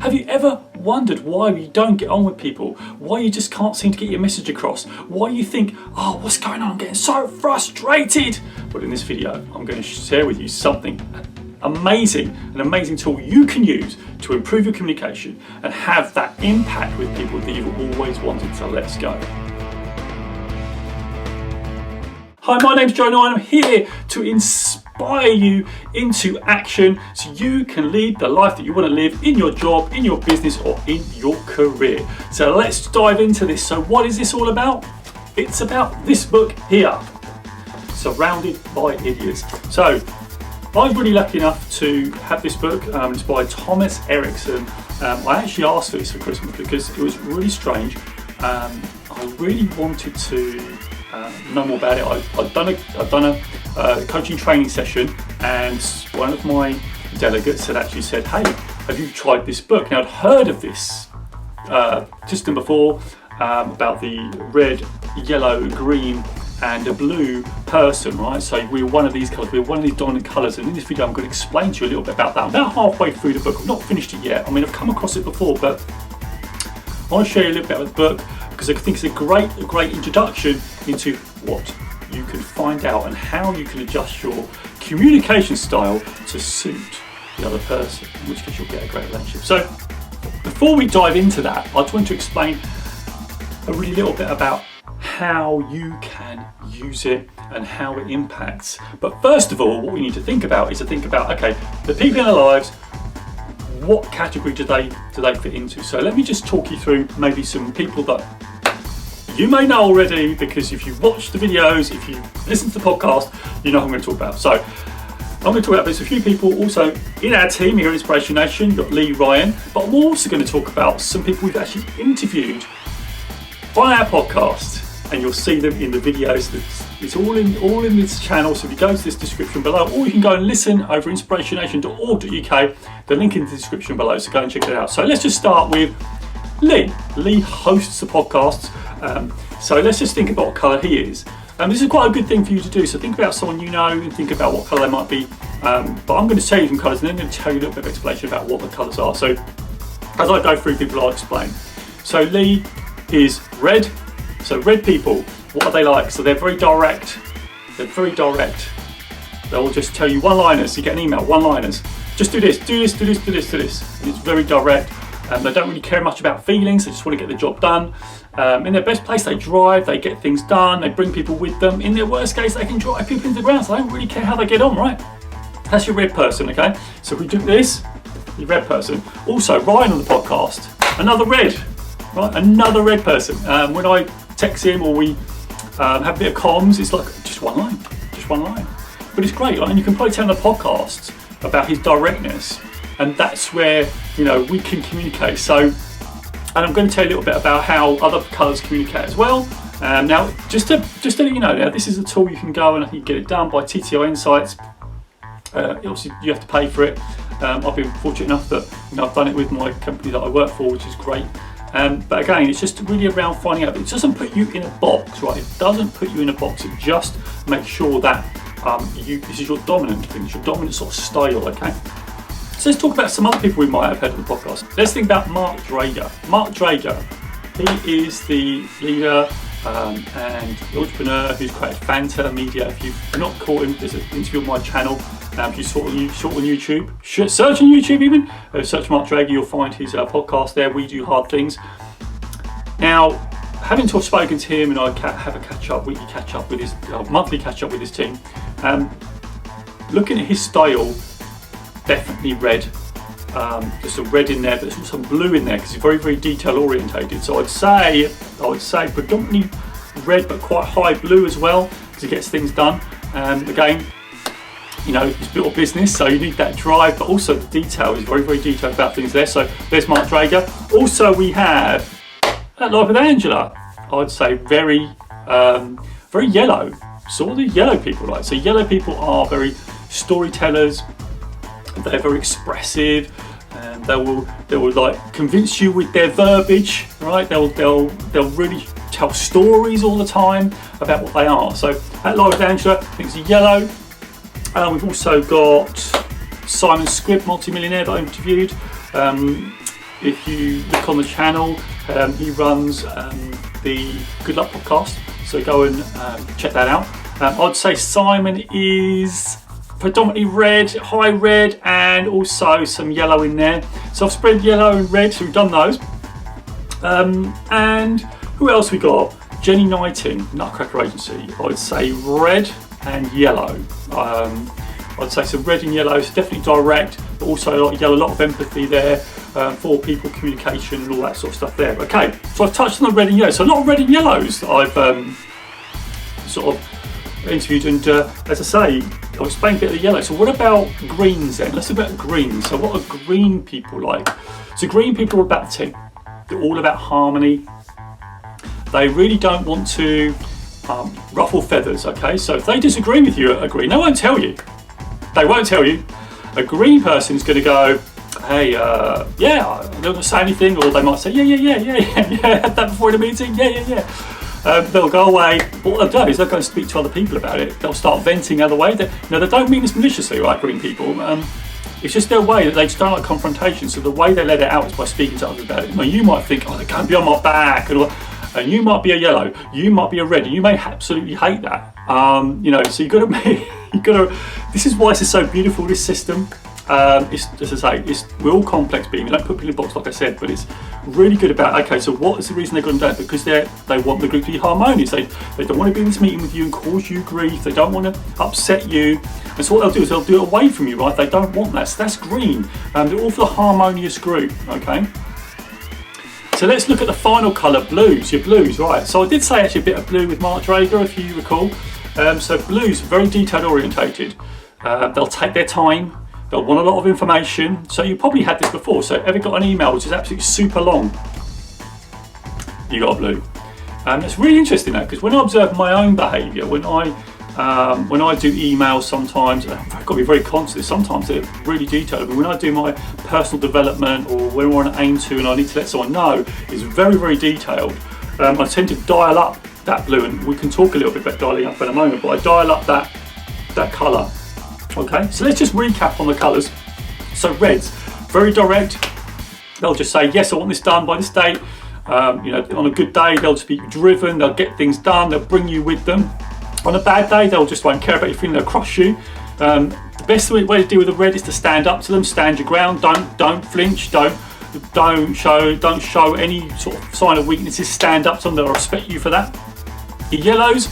Have you ever wondered why you don't get on with people? Why you just can't seem to get your message across? Why you think, oh, what's going on? I'm getting so frustrated. But in this video, I'm going to share with you something amazing, an amazing tool you can use to improve your communication and have that impact with people that you've always wanted. So let's go. Hi, my name's Joe and I'm here to inspire you into action so you can lead the life that you want to live in your job, in your business or in your career. So let's dive into this. So what is this all about? It's about this book here, Surrounded by Idiots. So I was really lucky enough to have this book. It's by Thomas Erikson. I actually asked for this for Christmas because it was really strange. I really wanted to know more about it. I've done a coaching training session, and one of my delegates had actually said, "Hey, have you tried this book?" Now I'd heard of this system before about the red, yellow, green, and a blue person, right? So we're one of these colours, we're one of these dominant colours, and in this video I'm going to explain to you a little bit about that. I'm about halfway through the book. I've not finished it yet. I mean, I've come across it before, but I want to share you a little bit about the book because I think it's a great introduction into what you can find out and how you can adjust your communication style to suit the other person, in which case you'll get a great relationship. So before we dive into that, I just want to explain a really little bit about how you can use it and how it impacts. But first of all, what we need to think about is okay, the people in our lives, what category do they fit into? So let me just talk you through maybe some people that you may know already, because if you've watched the videos, if you listen to the podcast, you know what I'm going to talk about. So I'm going to talk about this. A few people also in our team here at Inspiration Nation. You've got Lee, Ryan, but I'm also going to talk about some people we've actually interviewed on our podcast, and you'll see them in the videos. It's all in this channel. So if you go to this description below, or you can go and listen over inspirationnation.org.uk. The link in the description below. So go and check it out. So let's just start with Lee. Lee hosts the podcast. So let's just think about what colour he is. This is quite a good thing for you to do. So think about someone you know and think about what colour they might be. But I'm going to tell you some colours and then I'm going to tell you a little bit of explanation about what the colours are. So as I go through people, I'll explain. So Lee is red. So red people, what are they like? So they're very direct. They'll just tell you one-liners. You get an email, one-liners. Just do this, do this, do this, do this, do this. And it's very direct. They don't really care much about feelings. They just want to get the job done. In their best place, they drive, they get things done, they bring people with them. In their worst case, they can drive people into the ground, so they don't really care how they get on, right? That's your red person, okay? So if we do this, your red person. Also, Ryan on the podcast, another red, right? Another red person. When I text him or we have a bit of comms, it's like just one line. But it's great, right? And you can probably tell on the podcast about his directness, and that's where, you know, we can communicate. So, and I'm going to tell you a little bit about how other colours communicate as well. Now, just to let you know, now this is a tool you can go and I think get it done by TTO Insights. Obviously, you have to pay for it. I've been fortunate enough that I've done it with my company that I work for, which is great. But again, it's just really around finding out. It doesn't put you in a box, right? It doesn't put you in a box. It just makes sure that this is your dominant thing, it's your dominant sort of style, okay? So let's talk about some other people we might have heard on the podcast. Let's think about Mark Drager. Mark Drager, he is the leader and the entrepreneur who's created Fanta Media. If you've not caught him, there's an interview on my channel. If you saw on YouTube, search on YouTube even, search Mark Drager, you'll find his podcast there, We Do Hard Things. Now, having spoken to him, and I have a weekly catch up with his, monthly catch up with his team, looking at his style, definitely red. There's some red in there, but there's also some blue in there because he's very, very detail orientated. So I would say predominantly red, but quite high blue as well because he gets things done. Again, you know, he's built a business, so you need that drive, but also the detail. He's very, very detailed about things there. So there's Mark Drager. Also, we have Life with Angela. I would say very yellow, sort of the yellow people, right? So yellow people are very storytellers. They're very expressive, and they will like convince you with their verbiage, right? They'll really tell stories all the time about what they are. So at Live with Angela, I think it's a yellow. We've also got Simon Squibb, multi-millionaire that I interviewed. if you look on the channel, he runs the Good Luck podcast, so go and check that out. I'd say Simon is predominantly red, high red, and also some yellow in there. So I've spread yellow and red, so we've done those. And who else we got? Jenny Knighting, Nutcracker Agency. I would say red and yellow. I'd say some red and yellow, so definitely direct, but also a lot of yellow, a lot of empathy there for people, communication, and all that sort of stuff there. Okay, so I've touched on the red and yellow. So a lot of red and yellows that I've sort of interviewed, and as I say, I'll explain a bit of the yellow. So what about greens then? Let's talk about greens. So what are green people like? So green people are about the team. They're all about harmony. They really don't want to ruffle feathers, okay? So if they disagree with you at green, they won't tell you. They won't tell you. A green person is going to go, hey, yeah, they're not going to say anything, or they might say, yeah, had that before the meeting, yeah. They'll go away. What they'll do is they'll go and speak to other people about it. They'll start venting other way. They don't mean this maliciously, right, green people? It's just their way that they just don't like confrontation. So the way they let it out is by speaking to others about it. Now you might think, oh, they can't be on my back, and you might be a yellow, you might be a red, and you may absolutely hate that. So you gotta. This is why this is so beautiful. This system. It's, as I say, we're all complex beings. We don't put people in a box, like I said, but it's really good about, okay, so what is the reason they're going to do it? Because they want the group to be harmonious. They don't want to be in this meeting with you and cause you grief. They don't want to upset you. And so what they'll do is they'll do it away from you, right? They don't want that. So that's green. They're all for the harmonious group, okay? So let's look at the final colour, blues, your blues, right? So I did say actually a bit of blue with Mark Drager, if you recall. So blues, very detail orientated. They'll take their time. They'll want a lot of information. So you probably had this before. So ever got an email which is absolutely super long? You got a blue. It's really interesting though, because when I observe my own behaviour, when I do emails sometimes, I've got to be very conscious, sometimes they're really detailed, but when I do my personal development or when we're on an aim to and I need to let someone know, it's very, very detailed. I tend to dial up that blue, and we can talk a little bit about dialing up in a moment, but I dial up that colour. Okay, so let's just recap on the colours. So reds, very direct. They'll just say, yes, I want this done by this date. On a good day, they'll just be driven. They'll get things done. They'll bring you with them. On a bad day, they'll just won't care about your feeling. They'll crush you. The best way to deal with the red is to stand up to them. Stand your ground. Don't flinch. Don't show any sort of sign of weaknesses. Stand up to them. They'll respect you for that. The yellows,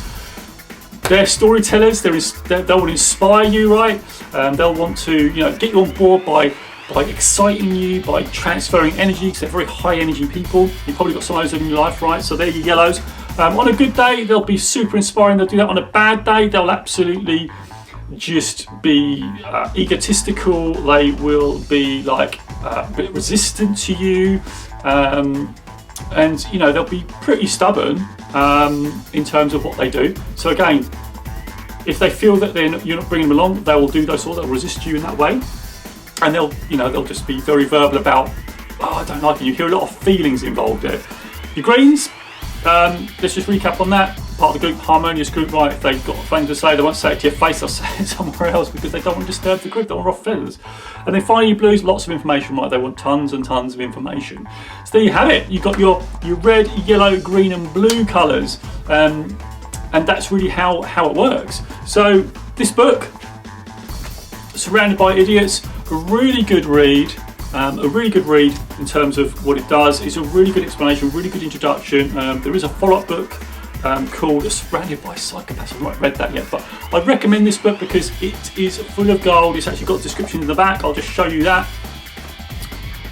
they're storytellers. They will inspire you, right? They'll want to, get you on board by exciting you, by transferring energy, because they're very high energy people. You've probably got some of those in your life, right? So they're your yellows. On a good day, they'll be super inspiring. They'll do that. On a bad day, they'll absolutely just be egotistical. They will be like a bit resistant to you, and they'll be pretty stubborn in terms of what they do. So again, if they feel that you're not bringing them along, they will do those sort. They'll resist you in that way, and they'll just be very verbal about, oh, I don't like it. You hear a lot of feelings involved there. Your greens, let's just recap on that. Part of the group, harmonious group, right? If they've got things to say, they won't say it to your face, they'll say it somewhere else because they don't want to disturb the group, they want rough feathers. And then finally your blues, lots of information, right? They want tons and tons of information. So there you have it. You've got your red, yellow, green and blue colours. And that's really how it works. So this book, Surrounded by Idiots, a really good read. In terms of what it does. It's a really good explanation, really good introduction. There is a follow-up book called Surrounded by Psychopaths. I've not read that yet, but I recommend this book because it is full of gold. It's actually got a description in the back. I'll just show you that.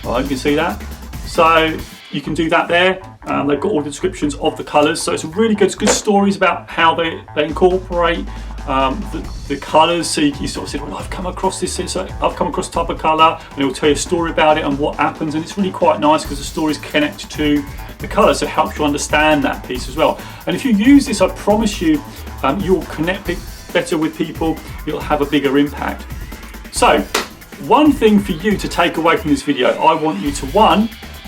Oh, you can see that. So you can do that there. They've got all the descriptions of the colours. So it's really good stories about how they incorporate the colours. So you sort of say, well, I've come across this, so I've come across type of colour, and it will tell you a story about it and what happens. And it's really quite nice because the stories connect to the colours, so it helps you understand that piece as well. And if you use this, I promise you, you'll connect better with people. You'll have a bigger impact. So one thing for you to take away from this video, I want you to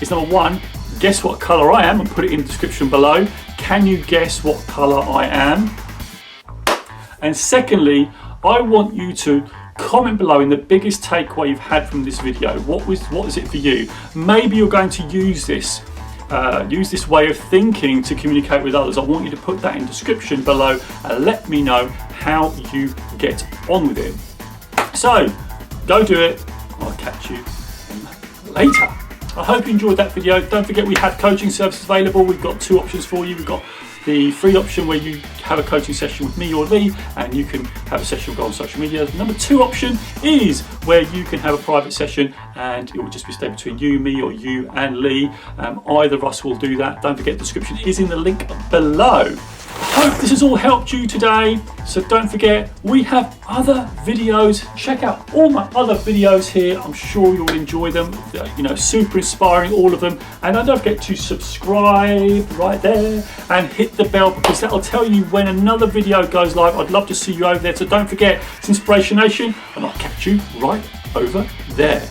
number one, guess what colour I am and put it in the description below. Can you guess what colour I am? And secondly, I want you to comment below in the biggest takeaway you've had from this video. What is it for you? Maybe you're going to use this way of thinking to communicate with others. I want you to put that in the description below and let me know how you get on with it. So go do it. I'll catch you later. I hope you enjoyed that video. Don't forget we have coaching services available. We've got 2 options for you. We've got the free option where you have a coaching session with me or Lee and you can have a session go on social media. The number 2 option is where you can have a private session and it will just be stay between you, me, or you and Lee. Either of us will do that. Don't forget the description is in the link below. Hope this has all helped you today. So don't forget, we have other videos. Check out all my other videos here. I'm sure you'll enjoy them. Super inspiring, all of them. And don't forget to subscribe right there and hit the bell because that'll tell you when another video goes live. I'd love to see you over there. So don't forget, it's Inspiration Nation and I'll catch you right over there.